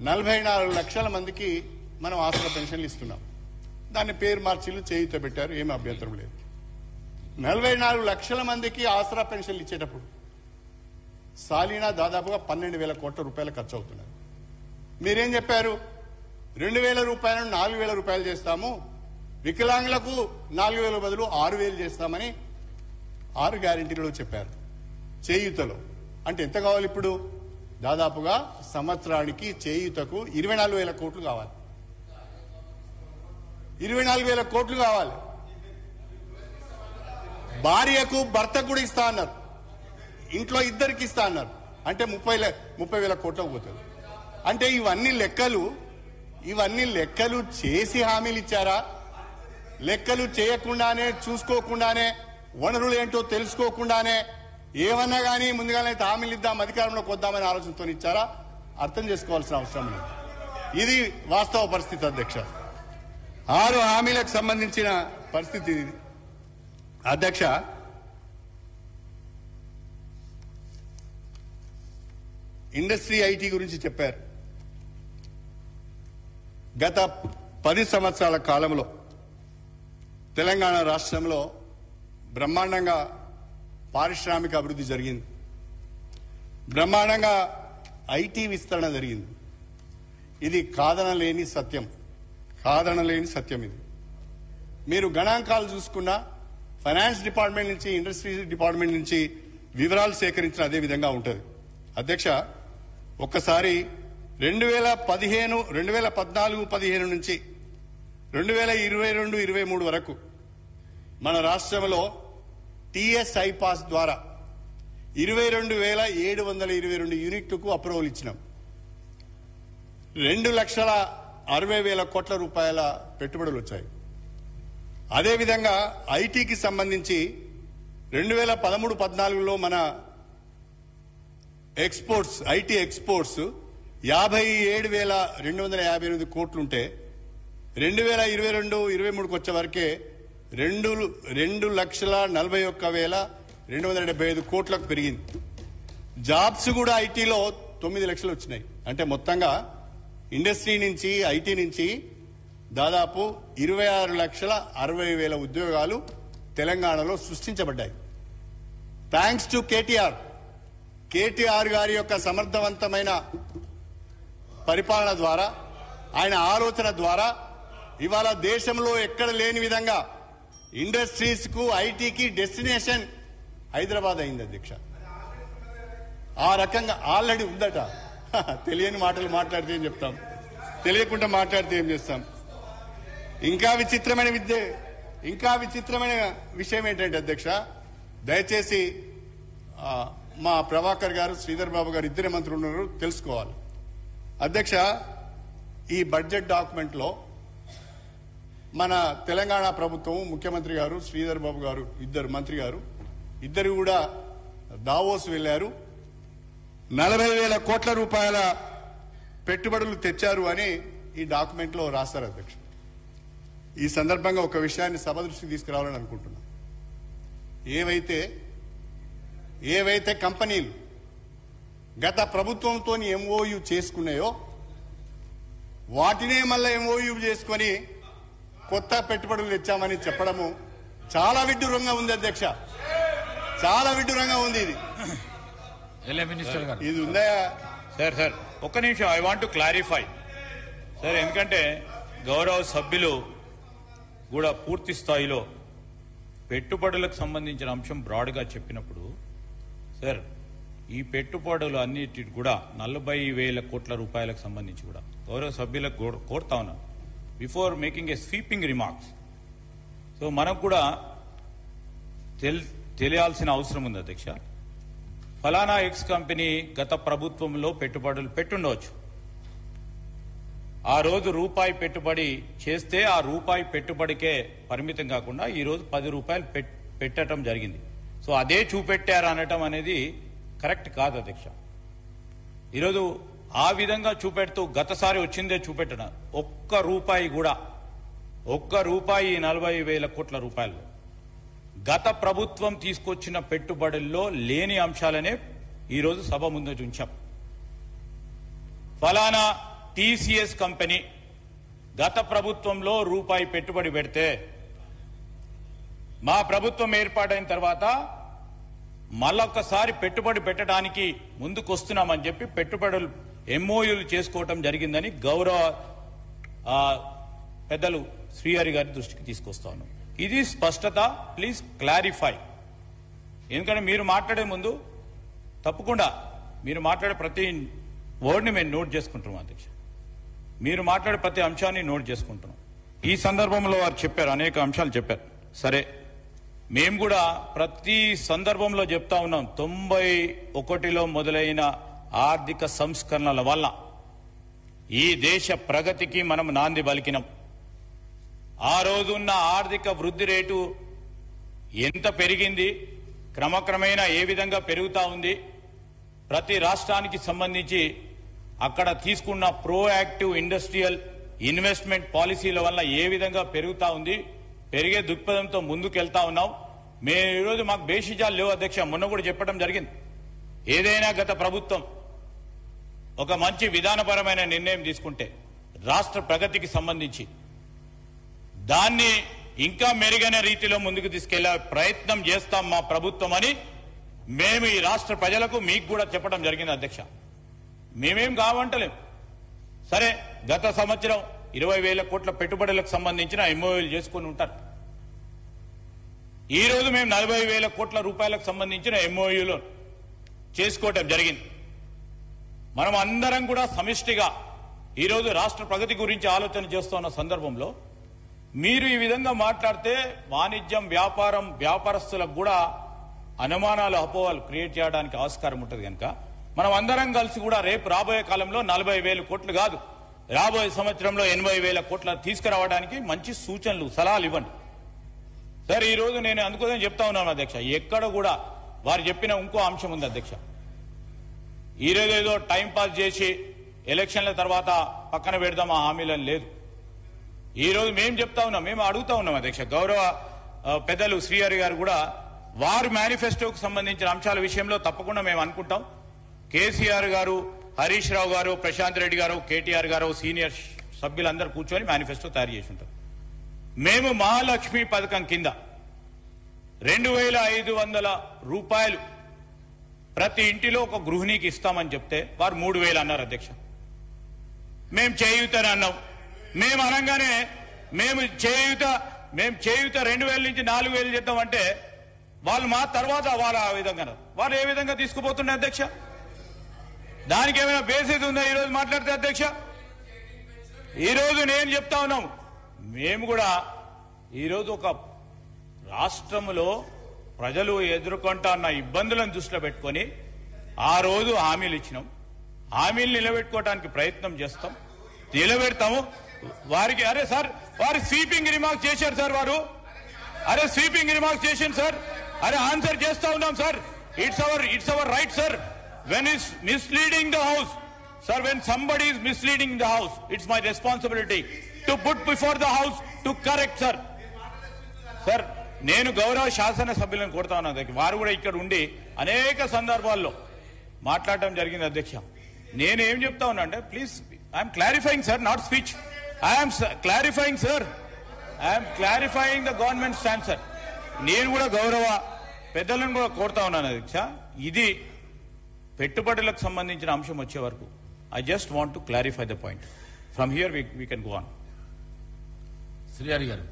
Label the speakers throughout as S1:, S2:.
S1: 44 లక్షల మందికి మనం ఆసరా పెన్షన్లు ఇస్తున్నాం. దాన్ని పేరు మార్చిలు చేయుత పెట్టారు, ఏమీ అభ్యంతరం లేదు. 44 లక్షల మందికి ఆసరా పెన్షన్లు ఇచ్చేటప్పుడు సాలీనా దాదాపుగా 12,000 కోట్ల రూపాయలు ఖర్చు అవుతున్నారు. మీరేం చెప్పారు? 2,000 రూపాయలను 4,000 రూపాయలు చేస్తాము, వికలాంగులకు 4,000 బదులు 6,000 చేస్తామని 6 గ్యారెంటీలలో చెప్పారు. చేయూతలో అంటే ఎంత కావాలి ఇప్పుడు? దాదాపుగా సంవత్సరానికి చేయూతకు 24,000 కోట్లు కావాలి. 24,000 కోట్లు కావాలి. భార్యకు భర్తకు కూడా ఇస్తా అన్నారు, ఇంట్లో ఇద్దరికి ఇస్తా అన్నారు. అంటే 30,000 కోట్లకు పోతుంది. అంటే ఇవన్నీ లెక్కలు చేసి హామీలు ఇచ్చారా? లెక్కలు చేయకుండానే, చూసుకోకుండానే, వనరులు ఏంటో తెలుసుకోకుండానే ఏమన్నా కానీ ముందుగానే హామీలు ఇద్దాం, అధికారంలోకి వద్దామనే ఆలోచనతో ఇచ్చారా? అర్థం చేసుకోవాల్సిన అవసరం లేదు. ఇది వాస్తవ పరిస్థితి అధ్యక్ష. 6 హామీలకు సంబంధించిన పరిస్థితి ఇది అధ్యక్ష. ఇండస్ట్రీ ఐటీ గురించి చెప్పారు. గత 10 సంవత్సరాల కాలంలో తెలంగాణ రాష్ట్రంలో బ్రహ్మాండంగా పారిశ్రామిక అభివృద్ధి జరిగింది, బ్రహ్మాండంగా ఐటీ విస్తరణ జరిగింది. ఇది కాదనలేని సత్యం ఇది. మీరు గణాంకాలు చూసుకున్నా ఫైనాన్స్ డిపార్ట్మెంట్ నుంచి, ఇండస్ట్రీ డిపార్ట్మెంట్ నుంచి వివరాలు సేకరించిన అదే విధంగా ఉంటుంది అధ్యక్ష. ఒక్కసారి 2014-15 నుంచి 2022-23 వరకు మన రాష్ట్రంలో టీఎస్ ఐపాస్ ద్వారా 22,722 యూనిట్లకు అప్రూవల్ ఇచ్చినాం. 2,60,60,000 కోట్ల రూపాయల పెట్టుబడులు వచ్చాయి. అదేవిధంగా ఐటీకి సంబంధించి 2013-14లో మన ఎక్స్పోర్ట్స్, ఐటీ ఎక్స్పోర్ట్స్ 57,258 కోట్లుంటే 2022-23కు వచ్చే వరకే 2,41,275 కోట్లకు పెరిగింది. జాబ్స్ కూడా ఐటీలో 9 లక్షలు వచ్చినాయి. అంటే మొత్తంగా ఇండస్ట్రీ నుంచి, ఐటీ నుంచి దాదాపు 26,60,000 ఉద్యోగాలు తెలంగాణలో సృష్టించబడ్డాయి. థ్యాంక్స్ టు కేటీఆర్ గారి యొక్క సమర్థవంతమైన పరిపాలన ద్వారా, ఆయన ఆలోచన ద్వారా ఇవాళ దేశంలో ఎక్కడ లేని విధంగా ఇండస్ట్రీస్ కు, ఐటీకి డెస్టినేషన్ హైదరాబాద్ అయింది అధ్యక్ష. ఆ రకంగా ఆల్రెడీ ఉందట. తెలియని మాటలు మాట్లాడితే ఏం చెప్తాం, తెలియకుండా మాట్లాడితే ఏం చేస్తాం. ఇంకా విచిత్రమైన విషయం ఏంటంటే అధ్యక్ష, దయచేసి మా ప్రభాకర్ గారు, శ్రీధర్ బాబు గారు, ఇద్దరు మంత్రులు ఉన్నారు, తెలుసుకోవాలి అధ్యక్ష. ఈ బడ్జెట్ డాక్యుమెంట్ లో మన తెలంగాణ ప్రభుత్వం, ముఖ్యమంత్రి గారు, శ్రీధర్ బాబు గారు, మంత్రి గారు ఇద్దరు కూడా దావోస్ వెళ్లారు, 40,000 కోట్ల రూపాయల పెట్టుబడులు తెచ్చారు అని ఈ డాక్యుమెంట్ లో రాస్తారు అధ్యక్ష. ఈ సందర్భంగా ఒక విషయాన్ని సభ దృష్టికి తీసుకురావాలని అనుకుంటున్నా. ఏవైతే కంపెనీలు గత ప్రభుత్వంతో ఎంఓయూ చేసుకున్నాయో వాటినే మళ్ళీ ఎంఓయూ చేసుకుని కొత్త పెట్టుబడులు తెచ్చామని చెప్పడము చాలా విడ్డూరంగా ఉంది అధ్యక్ష, చాలా విడ్డూరంగా ఉంది. ఇది ఉందా
S2: సార్? ఒక్క నిమిషం, I want to clarify sir. ఎందుకంటే గౌరవ సభ్యులు కూడా పూర్తి స్థాయిలో పెట్టుబడులకు సంబంధించిన అంశం బ్రాడ్గా చెప్పినప్పుడు, సార్ ఈ పెట్టుబడులు అన్నిటి కూడా 40,000 కోట్ల రూపాయలకు సంబంధించి కూడా గౌరవ సభ్యులకు కోరుతా ఉన్నాను, before making a sweeping remarks. So మనకు కూడా తెలియాల్సిన అవసరం ఉంది అధ్యక్ష. ఫలానా ఎక్స్ కంపెనీ గత ప్రభుత్వంలో పెట్టుబడులు పెట్టుండవచ్చు. ఆ రోజు రూపాయి పెట్టుబడి చేస్తే ఆ రూపాయి పెట్టుబడికే పరిమితం కాకుండా ఈ రోజు 10 రూపాయలు పెట్టడం జరిగింది. సో అదే చూపెట్టారు అనటం అనేది కరెక్ట్ కాదు అధ్యక్ష. ఈరోజు ఆ విధంగా చూపెడుతూ గతసారి వచ్చిందే చూపెట్టడం, ఒక్క రూపాయి 40,000 కోట్ల రూపాయలు గత ప్రభుత్వం తీసుకొచ్చిన పెట్టుబడుల్లో లేని అంశాలనే ఈరోజు సభ ముందు ఉంచాం. ఫలానా టీసీఎస్ కంపెనీ గత ప్రభుత్వంలో రూపాయి పెట్టుబడి పెడితే మా ప్రభుత్వం ఏర్పాటైన తర్వాత మళ్ళొక్కసారి పెట్టుబడి పెట్టడానికి ముందుకొస్తున్నామని చెప్పి పెట్టుబడులు ఎంఓయూలు చేసుకోవటం జరిగిందని గౌరవ పెద్దలు శ్రీహరి గారి దృష్టికి తీసుకొస్తాను. ఇది స్పష్టత, ప్లీజ్ క్లారిఫై. ఎందుకంటే మీరు మాట్లాడే ముందు తప్పకుండా మీరు మాట్లాడే ప్రతి వర్డ్ని మేము నోట్ చేసుకుంటున్నాం అధ్యక్ష. మీరు మాట్లాడే ప్రతి అంశాన్ని నోట్ చేసుకుంటున్నాం. ఈ సందర్భంలో వారు చెప్పారు, అనేక అంశాలు చెప్పారు. సరే, మేము కూడా ప్రతి సందర్భంలో చెప్తా ఉన్నాం, 91లో మొదలైన ఆర్థిక సంస్కరణల వల్ల ఈ దేశ ప్రగతికి మనం నాంది పలికినాం. ఆ రోజున్న ఆర్థిక వృద్ధి రేటు ఎంత పెరిగింది, క్రమక్రమేణా ఏ విధంగా పెరుగుతా ఉంది, ప్రతి రాష్ట్రానికి సంబంధించి అక్కడ తీసుకున్న ప్రోయాక్టివ్ ఇండస్ట్రియల్ ఇన్వెస్ట్మెంట్ పాలసీల వల్ల ఏ విధంగా పెరుగుతా ఉంది, పెరిగే దృక్పథంతో ముందుకెళ్తా ఉన్నాం. మేము ఈరోజు మాకు బేషిజాలు లేవు అధ్యక్ష. మొన్న కూడా చెప్పడం జరిగింది, ఏదైనా గత ప్రభుత్వం ఒక మంచి విధానపరమైన నిర్ణయం తీసుకుంటే రాష్ట్ర ప్రగతికి సంబంధించి దాన్ని ఇంకా మెరుగైన రీతిలో ముందుకు తీసుకెళ్లే ప్రయత్నం చేస్తాం మా ప్రభుత్వం అని మేము ఈ రాష్ట్ర ప్రజలకు మీకు కూడా చెప్పడం జరిగింది అధ్యక్ష. మేమేం కావంటలేం. సరే, గత సంవత్సరం 20,000 కోట్ల పెట్టుబడులకు సంబంధించిన ఎంఓయూలు చేసుకుని ఉంటారు. ఈ రోజు మేము 40,000 కోట్ల రూపాయలకు సంబంధించిన ఎంఓయూలు చేసుకోవటం జరిగింది. మనం అందరం కూడా సమిష్టిగా ఈరోజు రాష్ట్ర ప్రగతి గురించి ఆలోచన చేస్తున్న సందర్భంలో మీరు ఈ విధంగా మాట్లాడితే వాణిజ్యం, వ్యాపారం, వ్యాపారస్తులకు కూడా అనుమానాలు, అపోహలు క్రియేట్ చేయడానికి ఆస్కారం ఉంటుంది. కనుక మనం అందరం కలిసి కూడా రేపు రాబోయే కాలంలో 40,000 కోట్లు కాదు, రాబోయే సంవత్సరంలో 80,000 కోట్ల తీసుకురావడానికి మంచి సూచనలు, సలహాలు ఇవ్వండి. సరే, ఈ రోజు నేను అందుకోసం చెప్తా ఉన్నాను అధ్యక్ష, ఎక్కడ కూడా వారు చెప్పిన ఇంకో అంశం ఉంది అధ్యక్ష. ఈరోజు ఏదో టైం పాస్ చేసి ఎలక్షన్ల తర్వాత పక్కన పెడదాం ఆ హామీలను లేదు. ఈ రోజు మేము చెప్తా ఉన్నాం, మేము అడుగుతా ఉన్నాం అధ్యక్ష. గౌరవ పెద్దలు శ్రీహరి గారు కూడా వారు మేనిఫెస్టోకు సంబంధించిన అంశాల విషయంలో తప్పకుండా మేము అనుకుంటాం. కేసీఆర్ గారు, హరీష్ రావు గారు, ప్రశాంత్ రెడ్డి గారు, కేటీఆర్ గారు, సీనియర్ సభ్యులందరూ కూర్చొని మేనిఫెస్టో తయారు చేసి ఉంటారు. మేము మహాలక్ష్మి పథకం కింద 2,500 రూపాయలు ప్రతి ఇంటిలో ఒక గృహిణికి ఇస్తామని చెప్తే వారు 3,000 అన్నారు అధ్యక్ష. మేము చేయూతని అన్నాం. మేము అనగానే మేము చేయూత 2,000 నుంచి 4,000 చేద్దామంటే వాళ్ళు మా తర్వాత వాళ్ళు ఆ విధంగా అన్నారు. వాళ్ళు ఏ విధంగా తీసుకుపోతుండే అధ్యక్ష? దానికి ఏమైనా బేసిస్ ఉందా ఈరోజు మాట్లాడితే అధ్యక్ష? ఈరోజు నేను చెప్తా ఉన్నాం, మేము కూడా ఈరోజు ఒక రాష్ట్రంలో ప్రజలు ఎదుర్కొంటున్న ఇబ్బందులను దృష్టిలో పెట్టుకొని ఆ రోజు హామీలు ఇచ్చినాం. హామీలు నిలబెట్టుకోవడానికి ప్రయత్నం చేస్తాం, నిలబెడతాము. వారికి అరే సార్, వారు స్వీపింగ్ రిమార్క్స్ చేశారు సార్, వారు అరే స్వీపింగ్ రిమార్క్స్ చేశారు సార్, అరే ఆన్సర్ చేస్తా ఉన్నాం sir. It's our right sir. When is misleading the house sir, when somebody is misleading the house, it's my responsibility to put before the house to correct sir. Sir, నేను గౌరవ శాసన సభ్యులను కోరుతా ఉన్నా అధ్యక్ష, వారు కూడా ఇక్కడ ఉండి అనేక సందర్భాల్లో మాట్లాడటం జరిగింది అధ్యక్ష. నేను ఏం చెప్తా ఉన్నా అంటే, please I'm clarifying sir, not speech. I'm clarifying sir, I'm clarifying the government stand sir. నేను కూడా గౌరవ పెద్దలను కూడా కోరుతా ఉన్నాను అధ్యక్ష. ఇది పెట్టుబడులకు సంబంధించిన అంశం వచ్చే వరకు I just want to clarify the point. From here we can go on.
S3: Srihari గారు,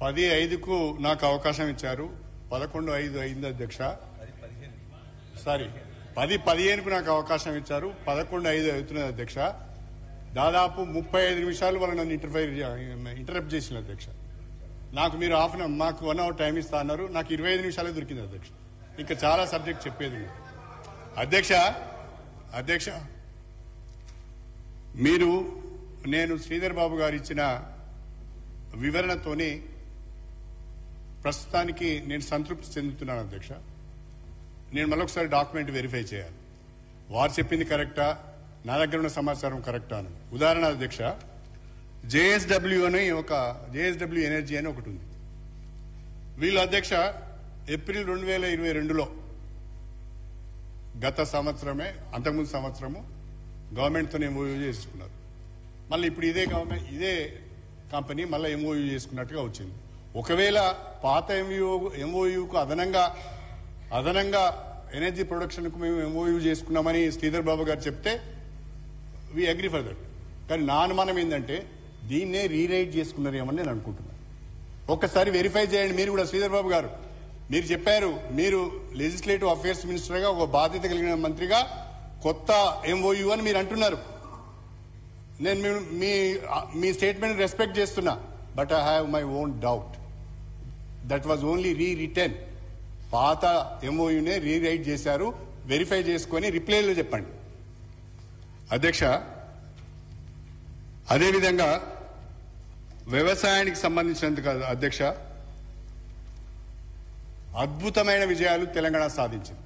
S1: 10:05కు నాకు అవకాశం ఇచ్చారు. 11:05 అయింది అధ్యక్ష. సారీ, 10:15కు నాకు అవకాశం ఇచ్చారు. 11:05 అవుతున్నది అధ్యక్ష. దాదాపు 35 నిమిషాలు వాళ్ళు నన్ను ఇంటరప్ట్ చేసిన అధ్యక్ష. నాకు మీరు మాకు 1 అవర్ టైం ఇస్తా అన్నారు. నాకు 25 నిమిషాలే దొరికింది అధ్యక్ష. ఇంకా చాలా సబ్జెక్ట్ చెప్పేది అధ్యక్ష, మీరు నేను శ్రీధర్ బాబు గారు ఇచ్చిన వివరణతోని ప్రస్తుతానికి నేను సంతృప్తి చెందుతున్నాను అధ్యక్ష. నేను మరొకసారి డాక్యుమెంట్ వెరిఫై చేయాలి, వారు చెప్పింది కరెక్టా, నా దగ్గర ఉన్న సమాచారం కరెక్టా అని. ఉదాహరణ అధ్యక్ష, జేఎస్డబ్ల్యూ ఎనర్జీ అని ఒకటి ఉంది. వీళ్ళు అధ్యక్ష ఏప్రిల్ 2022లో గత సంవత్సరమే, అంతకుముందు సంవత్సరము గవర్నమెంట్తో ఎంఓయూ చేసుకున్నారు. మళ్ళీ ఇప్పుడు ఇదే కంపెనీ మళ్ళీ ఎంఓయూ చేసుకున్నట్టుగా వచ్చింది. ఒకవేళ పాత ఎంఓయూకు అదనంగా ఎనర్జీ ప్రొడక్షన్కు మేము ఎంఓయూ చేసుకున్నామని శ్రీధర్ బాబు గారు చెప్తే వి అగ్రీ ఫర్ దట్. కానీ నా అనుమానం ఏంటంటే దీన్నే రీరైట్ చేసుకున్నారేమని నేను అనుకుంటున్నాను. ఒక్కసారి వెరిఫై చేయండి మీరు కూడా. శ్రీధర్ బాబు గారు మీరు చెప్పారు, మీరు లెజిస్లేటివ్ అఫేర్స్ మినిస్టర్గా ఒక బాధ్యత కలిగిన మంత్రిగా కొత్త ఎంఓయూ అని మీరు అంటున్నారు. నేను మీ స్టేట్మెంట్ రెస్పెక్ట్ చేస్తున్నా. But I have my own doubt. That was only rewritten. పాత ఎంఓయూనే రీరైట్ చేశారు. వెరిఫై చేసుకొని రిప్లైలో చెప్పండి. అధ్యక్ష, అదేవిధంగా వ్యవసాయానికి సంబంధించినందుకు అధ్యక్ష, అద్భుతమైన విజయాలు తెలంగాణ సాధించింది.